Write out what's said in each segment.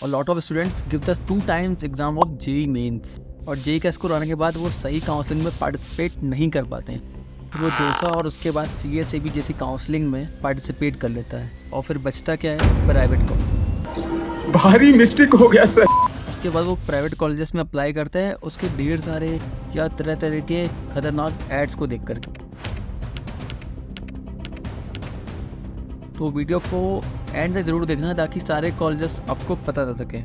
और lot of students give the 2 times exam of JEE mains और JEE का score आने के बाद वो सही काउंसलिंग में पार्टिसिपेट नहीं कर पाते हैं। वो जोसा और उसके बाद CSAB जैसी काउंसलिंग में पार्टिसिपेट कर लेता है और फिर बचता क्या है, प्राइवेट कॉलेज। भारी मिस्टेक हो गया सर। उसके बाद वो प्राइवेट कॉलेजेस में अप्लाई करता है उसके ढेर सारे या तरह तरह के खतरनाक एड्स को देख करके। तो वीडियो को एंड तक ज़रूर देखना ताकि सारे कॉलेजेस आपको पता चल सके।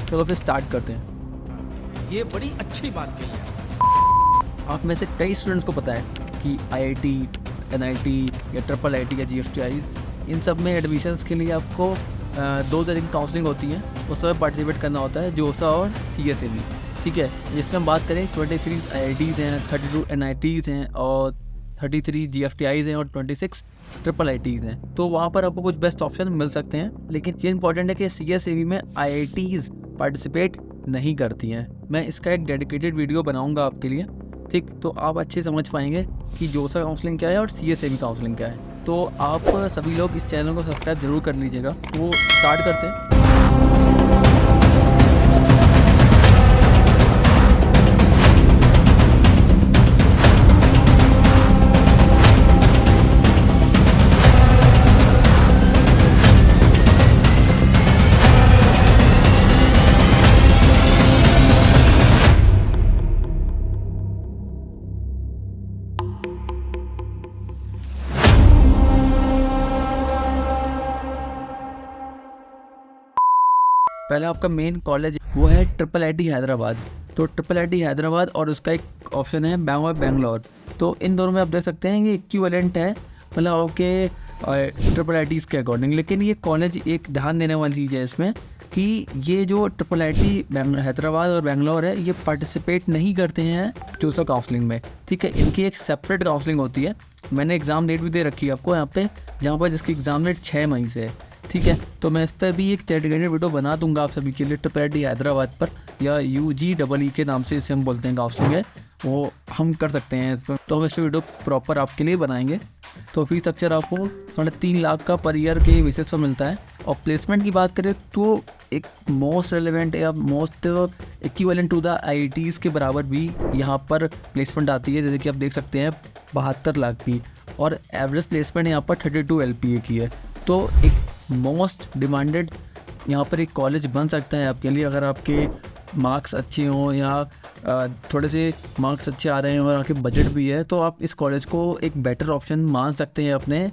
चलो फिर स्टार्ट करते हैं। ये बड़ी अच्छी बात कही है। आप में से कई स्टूडेंट्स को पता है कि IIT, NIT या IIIT या GFTIs इन सब में एडमिशन्स के लिए आपको 2 तरह की काउंसलिंग होती है, उस समय पार्टिसिपेट करना होता है, जोसा और CSAB। ठीक है, जिसमें हम बात करें 23 IITs हैं, 32 NITs हैं और 33 GFTIs हैं और 26 IIITs हैं। तो वहाँ पर आपको कुछ बेस्ट ऑप्शन मिल सकते हैं, लेकिन ये इंपॉर्टेंट है कि CSAB में IITs पार्टिसिपेट नहीं करती हैं। मैं इसका एक डेडिकेटेड वीडियो बनाऊँगा आपके लिए, ठीक, तो आप अच्छे समझ पाएंगे कि जोसा काउंसलिंग क्या है और CSAB काउंसलिंग क्या है। तो आप सभी लोग इस चैनल को सब्सक्राइब जरूर कर लीजिएगा। वो स्टार्ट करते हैं। पहला आपका मेन कॉलेज वो है IIIT हैदराबाद। तो IIIT हैदराबाद और उसका एक ऑप्शन है बैंगलोर। तो इन दोनों में आप देख सकते हैं ये इक्विवेलेंट है, मतलब आपके IIITs के अकॉर्डिंग। लेकिन ये कॉलेज एक ध्यान देने वाली चीज़ है इसमें कि ये जो IIIT हैदराबाद और बैंगलोर है ये पार्टिसिपेट नहीं करते हैं जोसा काउंसलिंग में। ठीक है, इनकी एक सेपरेट काउंसलिंग होती है। मैंने एग्ज़ाम डेट भी दे रखी है आपको यहाँ पे, जहाँ पर जिसकी एग्ज़ाम डेट 6 मई से है। ठीक है, तो मैं इस पर भी एक डेडिकेटेड वीडियो बना दूंगा आप सभी के लिए। IIIT हैदराबाद पर या UGEE के नाम से इसे हम बोलते हैं काउंसलिंग है, वो हम कर सकते हैं इस पर। तो हम इस वीडियो प्रॉपर आपके लिए बनाएंगे। तो फीस स्ट्रक्चर आपको 3.5 लाख का पर ईयर के बेसिस पर मिलता है। और प्लेसमेंट की बात करें तो एक मोस्ट रेलिवेंट या most equivalent to the IITs के बराबर भी यहाँ पर प्लेसमेंट आती है, जैसे कि आप देख सकते हैं 72 लाख की। और एवरेज प्लेसमेंट यहाँ पर 32 LPA की है। तो एक मोस्ट डिमांडेड यहाँ पर एक कॉलेज बन सकता है आपके लिए, अगर आपके मार्क्स अच्छे हों या थोड़े से मार्क्स अच्छे आ रहे हैं और आपके बजट भी है, तो आप इस कॉलेज को एक बेटर ऑप्शन मान सकते हैं अपने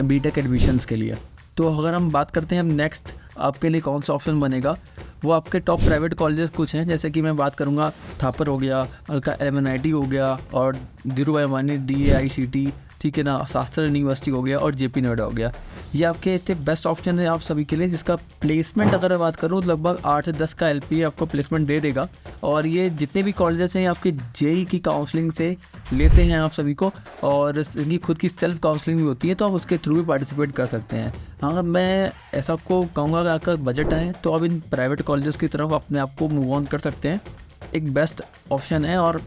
BTech एडमिशन्स के लिए। तो अगर हम बात करते हैं नेक्स्ट आपके लिए कौन सा ऑप्शन बनेगा, वो आपके टॉप प्राइवेट कॉलेजेस कुछ हैं, जैसे कि मैं बात करूँगा थापर हो गया, अलका MNIT हो गया और धीरूभाई अंबानी DAICT, ठीक है ना, शास्त्री यूनिवर्सिटी हो गया और JP नोएडा हो गया। ये आपके इससे बेस्ट ऑप्शन है आप सभी के लिए, जिसका प्लेसमेंट अगर बात करूँ लगभग 8 से 10 का LPA आपको प्लेसमेंट दे देगा। और ये जितने भी कॉलेजेस हैं आपके JEE की काउंसलिंग से लेते हैं आप सभी को, और इनकी खुद की सेल्फ काउंसलिंग भी होती है, तो आप उसके थ्रू भी पार्टिसिपेट कर सकते हैं। हाँ, मैं ऐसा आपको कहूँगा कि आपका बजट है तो आप इन प्राइवेट कॉलेजेस की तरफ अपने आप को मूव ऑन कर सकते हैं। एक बेस्ट ऑप्शन है और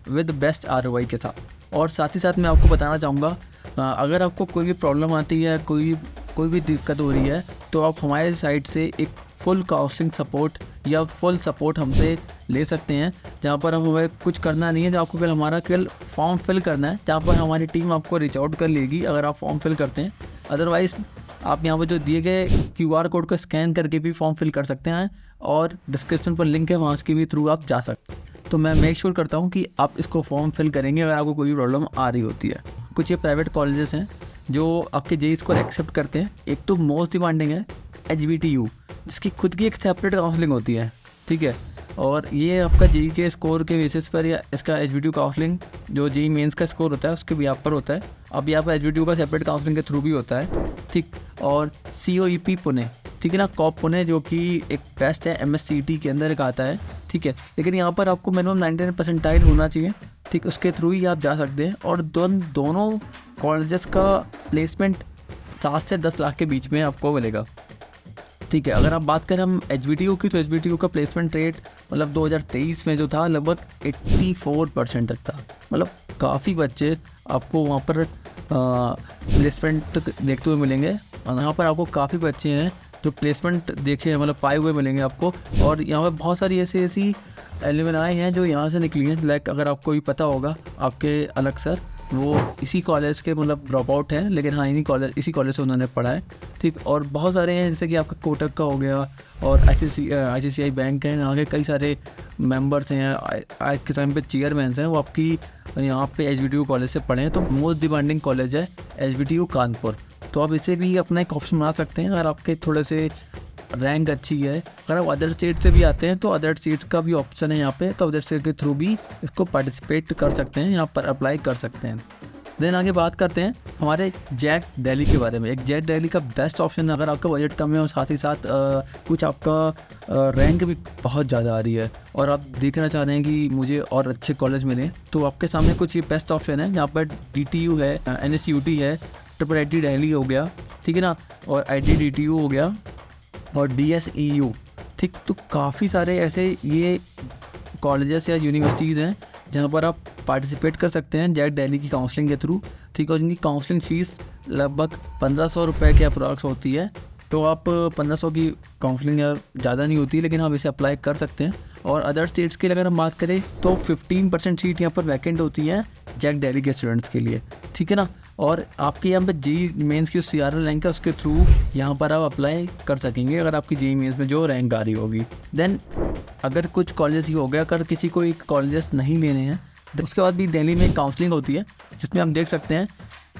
विद बेस्ट ROI के साथ। और साथ ही साथ मैं आपको बताना चाहूँगा, अगर आपको कोई भी प्रॉब्लम आती है, कोई भी दिक्कत हो रही है, तो आप हमारे साइड से एक फुल काउंसलिंग सपोर्ट या फुल सपोर्ट हमसे ले सकते हैं, जहाँ पर हमें कुछ करना नहीं है, जहाँ आपको केवल हमारा केवल फॉर्म फिल करना है, जहाँ पर हमारी टीम आपको रीच आउट कर लेगी अगर आप फॉर्म फिल करते हैं। अदरवाइज़ आप यहाँ पर जो दिए गए QR कोड को स्कैन करके भी फॉर्म फिल कर सकते हैं और डिस्क्रिप्शन पर लिंक है, वहाँ के भी थ्रू आप जा सकते हैं। तो मैं मेक श्योर करता हूँ कि आप इसको फॉर्म फिल करेंगे अगर आपको कोई भी प्रॉब्लम आ रही होती है। कुछ ये प्राइवेट कॉलेजेस हैं जो आपके JEE स्कोर एक्सेप्ट करते हैं। एक तो मोस्ट डिमांडिंग है HBTU, जिसकी खुद की एक सेपरेट काउंसलिंग होती है। ठीक है, और ये आपका JEE के स्कोर के बेसिस पर या इसका HBTU काउंसलिंग जो JEE मेंस का स्कोर होता है उसके भी आप पर होता है। अब यहाँ पर HBTU का सेपरेट काउंसलिंग के थ्रू भी होता है। ठीक, और COEP पुणे, ठीक है ना, कॉप पुणे जो कि एक बेस्ट है, MSCT के अंदर एक आता है। ठीक है, लेकिन यहाँ पर आपको मिनिमम 99 परसेंटाइल होना चाहिए। ठीक, उसके थ्रू ही आप जा सकते हैं। और दोनों कॉलेजेस का प्लेसमेंट 7 से 10 लाख के बीच में आपको मिलेगा। ठीक है, अगर आप बात करें हम HBTU की, तो HBTU का प्लेसमेंट रेट मतलब 2023 में जो था लगभग 84% तक था। मतलब काफ़ी बच्चे आपको वहाँ पर प्लेसमेंट देखते हुए मिलेंगे। और यहाँ पर आपको काफ़ी बच्चे हैं तो प्लेसमेंट देखिए मतलब पाए हुए मिलेंगे आपको। और यहाँ पर बहुत सारी ऐसी एलुमनाई हैं जो यहाँ से निकली हैं। लाइक अगर आपको भी पता होगा, आपके अलग सर वो इसी कॉलेज के मतलब ड्रॉप आउट हैं, लेकिन हाँ इसी कॉलेज से उन्होंने पढ़ा है, ठीक। और बहुत सारे हैं जैसे कि आपका कोटक का हो गया और ICICI बैंक है, यहाँ के कई सारे मेंबर्स हैं, आज के टाइम पे चेयरमैन हैं, वो आपकी यहाँ पे HBTU कॉलेज से पढ़े हैं। तो मोस्ट डिमांडिंग कॉलेज है HBTU कानपुर। तो आप इसे भी अपना एक ऑप्शन बना सकते हैं अगर आपके थोड़े से रैंक अच्छी है। अगर आप अदर स्टेट से भी आते हैं तो अदर स्टेट का भी ऑप्शन है यहाँ पे, तो अदर स्टेट के थ्रू भी इसको पार्टिसिपेट कर सकते हैं, यहाँ पर अप्लाई कर सकते हैं। देन आगे बात करते हैं हमारे जैक दिल्ली के बारे में। एक जैक दिल्ली का बेस्ट ऑप्शन है अगर आपका बजट कम है और साथ ही साथ कुछ आपका रैंक भी बहुत ज़्यादा आ रही है और आप देखना चाह रहे हैं कि मुझे और अच्छे कॉलेज मिले, तो आपके सामने कुछ ये बेस्ट ऑप्शन है। यहाँ पर DTU है, NSUT है, IIIT दिल्ली हो गया, ठीक है ना, और ITDTU हो गया और DSEU, ठीक। तो काफ़ी सारे ऐसे ये कॉलेजेस या यूनिवर्सिटीज़ हैं जहाँ पर आप पार्टिसिपेट कर सकते हैं जैक दिल्ली की काउंसलिंग के थ्रू, ठीक। और जिनकी काउंसलिंग फ़ीस लगभग 1500 रुपये के अप्रॉक्स होती है। तो आप 1500 की काउंसलिंग यार ज़्यादा नहीं होती, लेकिन आप इसे अप्लाई कर सकते हैं। और अदर स्टेट्स की अगर हम बात करें तो 15% सीट यहाँ पर वैकेंट होती है जैक दिल्ली के स्टूडेंट्स के लिए, ठीक है ना। और आपके यहाँ पे JEE मेंस की CRL रैंक है, उसके थ्रू यहाँ पर आप अप्लाई कर सकेंगे अगर आपकी JEE मेंस में जो रैंक आ रही होगी। देन अगर कुछ कॉलेज ही हो गया, अगर किसी को एक कॉलेजेस नहीं लेने हैं तो उसके बाद भी दिल्ली में काउंसलिंग होती है जिसमें हम देख सकते हैं,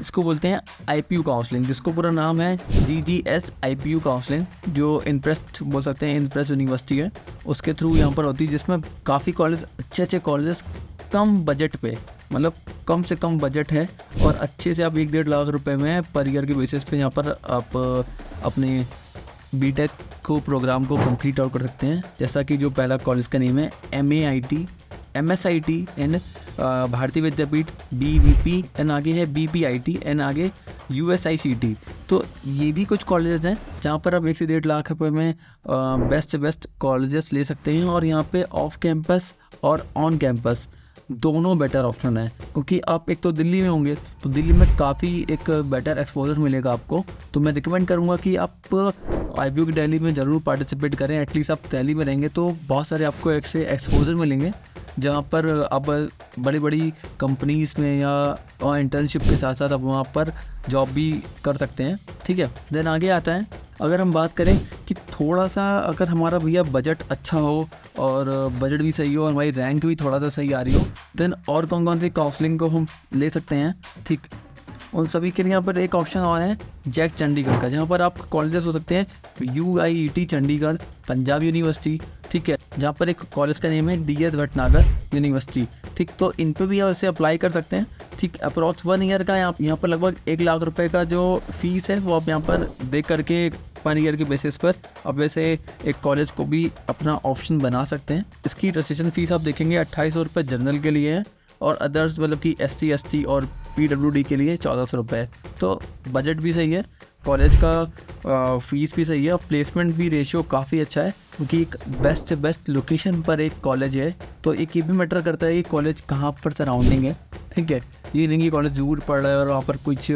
इसको बोलते हैं IPU काउंसलिंग, जिसको पूरा नाम है GGS IPU काउंसलिंग, जो इंप्रेस्ट बोल सकते हैं, इंप्रेस्ट यूनिवर्सिटी है, उसके थ्रू यहाँ पर होती है, जिसमें काफ़ी कॉलेज अच्छे कॉलेजेस कम बजट पे, मतलब कम से कम बजट है और अच्छे से आप 1-1.5 लाख रुपए में पर ईयर के बेसिस पे यहाँ पर आप अपने BTech को प्रोग्राम को कंप्लीट आउट कर सकते हैं। जैसा कि जो पहला कॉलेज का नेम है MAIT, MSIT एंड भारतीय विद्यापीठ, BVP एंड आगे है BPIT एंड आगे USICT। तो ये भी कुछ कॉलेजेस हैं जहाँ पर आप 1 से 1.5 लाख रुपए में बेस्ट कॉलेजेस ले सकते हैं। और यहाँ पे ऑफ कैंपस और ऑन कैंपस दोनों बेटर ऑप्शन है, क्योंकि आप एक तो दिल्ली में होंगे तो दिल्ली में काफ़ी एक बेटर एक्सपोजर मिलेगा आपको। तो मैं रिकमेंड करूँगा कि आप IPU की दिल्ली में ज़रूर पार्टिसिपेट करें। एटलीस्ट आप दिल्ली में रहेंगे तो बहुत सारे आपको एक से एक्सपोजर मिलेंगे जहाँ पर आप बड़ी कंपनीज़ में या इंटर्नशिप के साथ साथ आप वहाँ पर जॉब भी कर सकते हैं, ठीक है। देन आगे आता है, अगर हम बात करें कि थोड़ा सा अगर हमारा भैया बजट अच्छा हो और बजट भी सही हो और हमारी रैंक भी थोड़ा सा सही आ रही हो, देन और कौन सी काउंसलिंग को हम ले सकते हैं, ठीक। उन सभी के लिए यहाँ पर एक ऑप्शन और है जैक चंडीगढ़ का, जहाँ पर आप कॉलेजेस हो सकते हैं UIET चंडीगढ़, पंजाब यूनिवर्सिटी, ठीक है, जहाँ पर एक कॉलेज का नेम है DS भटनागर यूनिवर्सिटी, ठीक। तो इन पर भी आप इसे अप्लाई कर सकते हैं, ठीक। अप्रॉक्स 1 ईयर का यहाँ पर लगभग 1 लाख रुपए का जो फीस है वो आप यहाँ पर देख करके पर ईयर के बेसिस पर अब वैसे एक कॉलेज को भी अपना ऑप्शन बना सकते हैं। इसकी रजिस्ट्रेशन फ़ीस आप देखेंगे 2800 रुपये जनरल के लिए है और अदर्स मतलब कि SC ST और PWD के लिए 1400 रुपये। तो बजट भी सही है, कॉलेज का फ़ीस भी सही है और प्लेसमेंट भी रेशियो काफ़ी अच्छा है, क्योंकि एक बेस्ट लोकेशन पर एक कॉलेज है। तो एक ये भी मैटर करता है कि कॉलेज कहाँ पर सराउंडिंग है, ठीक है। ये नहीं कि कॉलेज दूर पड़ रहा है और वहाँ पर कुछ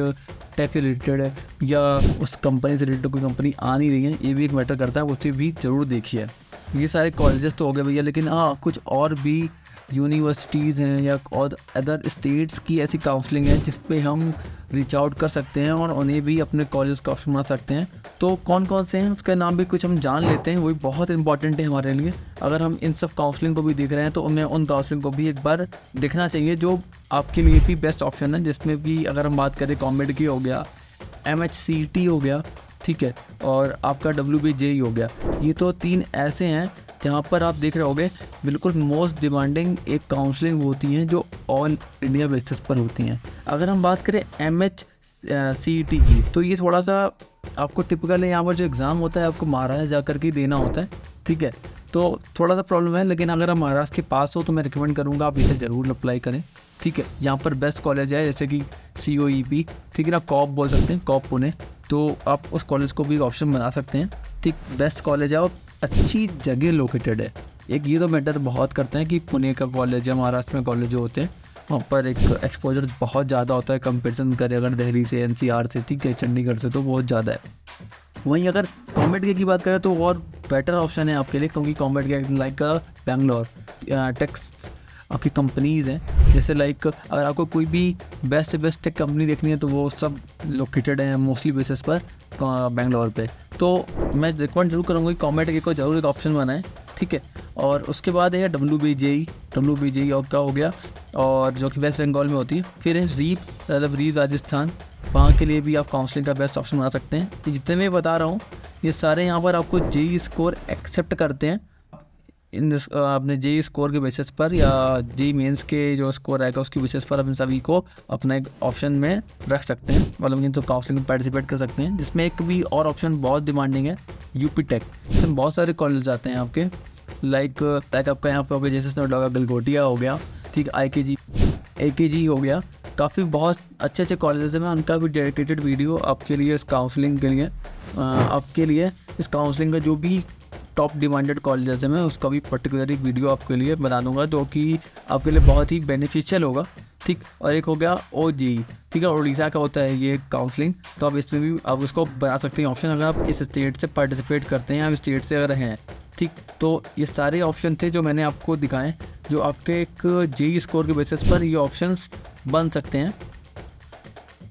टेक से रिलेटेड है या उस कंपनी से रिलेटेड कोई कंपनी आ नहीं रही है, ये भी एक मैटर करता है, उसे भी ज़रूर देखिए। ये सारे कॉलेजेस तो हो गए भैया, लेकिन हाँ कुछ और भी यूनिवर्सिटीज़ हैं या और अदर स्टेट्स की ऐसी काउंसलिंग है जिस पे हम रीच आउट कर सकते हैं और उन्हें भी अपने कॉलेज का ऑप्शन बना सकते हैं। तो कौन कौन से हैं उसका नाम भी कुछ हम जान लेते हैं, वही बहुत इंपॉर्टेंट है हमारे लिए। अगर हम इन सब काउंसलिंग को भी देख रहे हैं तो हमें उन काउंसलिंग को भी एक बार देखना चाहिए जो आपके लिए भी बेस्ट ऑप्शन है, जिसमें भी अगर हम बात करें कॉमेड की हो गया, MHCT हो गया, ठीक है, और आपका WBJE हो गया। ये तो 3 ऐसे हैं जहाँ पर आप देख रहे होगे बिल्कुल मोस्ट डिमांडिंग एक काउंसलिंग होती हैं जो ऑल इंडिया बेसिस पर होती हैं। अगर हम बात करें MHCT की, तो ये थोड़ा सा आपको टिपिकल है, यहाँ पर जो एग्ज़ाम होता है आपको महाराष्ट्र जा कर के देना होता है, ठीक है। तो थोड़ा सा प्रॉब्लम है, लेकिन अगर आप महाराष्ट्र के पास हो तो मैं रिकमेंड करूँगा आप इसे ज़रूर अप्लाई करें, ठीक है। यहाँ पर बेस्ट कॉलेज है जैसे कि COEP, ठीक है ना, कॉप बोल सकते हैं, कॉप पुणे, तो आप उस कॉलेज को भी ऑप्शन बना सकते हैं, ठीक। बेस्ट कॉलेज है और अच्छी जगह लोकेटेड है। एक ये तो मैटर बहुत करते हैं कि पुणे का कॉलेज है, महाराष्ट्र में कॉलेज जो होते हैं वहाँ पर एक एक्सपोजर बहुत ज़्यादा होता है कंपेरिजन करें अगर दिल्ली से, NCR से, ठीक है, चंडीगढ़ से, तो बहुत ज़्यादा है। वहीं अगर कॉमेट की बात करें तो और बेटर ऑप्शन है आपके लिए, क्योंकि कॉमेट के लाइक बैंगलोर टेक्स आपकी कंपनीज़ हैं, जैसे लाइक अगर आपको कोई भी बेस्ट से बेस्ट टेक कंपनी देखनी है तो वो सब लोकेटेड हैं मोस्टली बेसिस पर बैंगलोर पे। तो मैं रिकमेंड जरूर करूँगा कि कॉमेट को जरूर एक ऑप्शन बनाएं, ठीक है। और उसके बाद है WBJE और क्या हो गया, और जो कि वेस्ट बंगाल में होती है। फिर है रीप राजस्थान, वहाँ के लिए भी आप काउंसलिंग का बेस्ट ऑप्शन बना सकते हैं। ये जितने मैं बता रहा हूँ ये सारे यहाँ पर आपको JEE स्कोर एक्सेप्ट करते हैं अपने JEE स्कोर के बेसिस पर, या JEE मेंस के जो स्कोर आएगा उसकी बेसिस पर आप इन सभी को अपना एक ऑप्शन में रख सकते हैं, मतलब इन तो काउंसलिंग में पार्टिसिपेट कर सकते हैं। जिसमें एक भी और ऑप्शन बहुत डिमांडिंग है UP टेक, इसमें बहुत सारे कॉलेज आते हैं आपके, लाइक आपका यहाँ पे हो गया जैसे इसमें होगा गलगोटिया हो गया, ठीक, AKG हो गया, काफ़ी बहुत अच्छे कॉलेजेस हैं। मैं उनका भी डेडिकेटेड वीडियो आपके लिए इस काउंसलिंग के लिए इस काउंसलिंग का जो भी टॉप डिमांडेड कॉलेजेस हैं मैं उसका भी पर्टिकुलर वीडियो आपके लिए बना दूंगा, जो कि आपके लिए बहुत ही बेनिफिशियल होगा, ठीक। और एक हो गया OJEE, ठीक है, उड़ीसा का होता है ये काउंसलिंग, तो आप इसमें भी आप उसको बना सकते हैं ऑप्शन, अगर आप इस स्टेट से पार्टिसिपेट करते हैं या स्टेट से अगर हैं, ठीक। तो ये सारे ऑप्शन थे जो मैंने आपको दिखाए, जो आपके एक JEE स्कोर के बेसिस पर ये ऑप्शंस बन सकते हैं।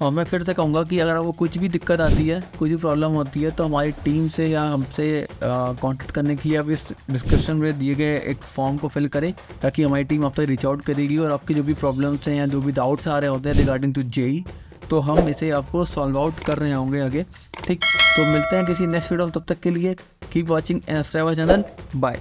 और मैं फिर से कहूँगा कि अगर आपको कुछ भी दिक्कत आती है, कुछ भी प्रॉब्लम होती है, तो हमारी टीम से या हमसे कांटेक्ट करने के लिए आप इस डिस्क्रिप्शन में दिए गए एक फॉर्म को फिल करें, ताकि हमारी टीम आप तक रीच आउट करेगी और आपके जो भी प्रॉब्लम्स हैं या जो भी डाउट्स आ रहे होते हैं रिगार्डिंग टू JEE, तो हम इसे आपको सॉल्व आउट कर रहे होंगे आगे, ठीक। तो मिलते हैं किसी नेक्स्ट वीडियो, तब तक के लिए कीप वॉचिंग एनएसट्राइवा चैनल, बाय।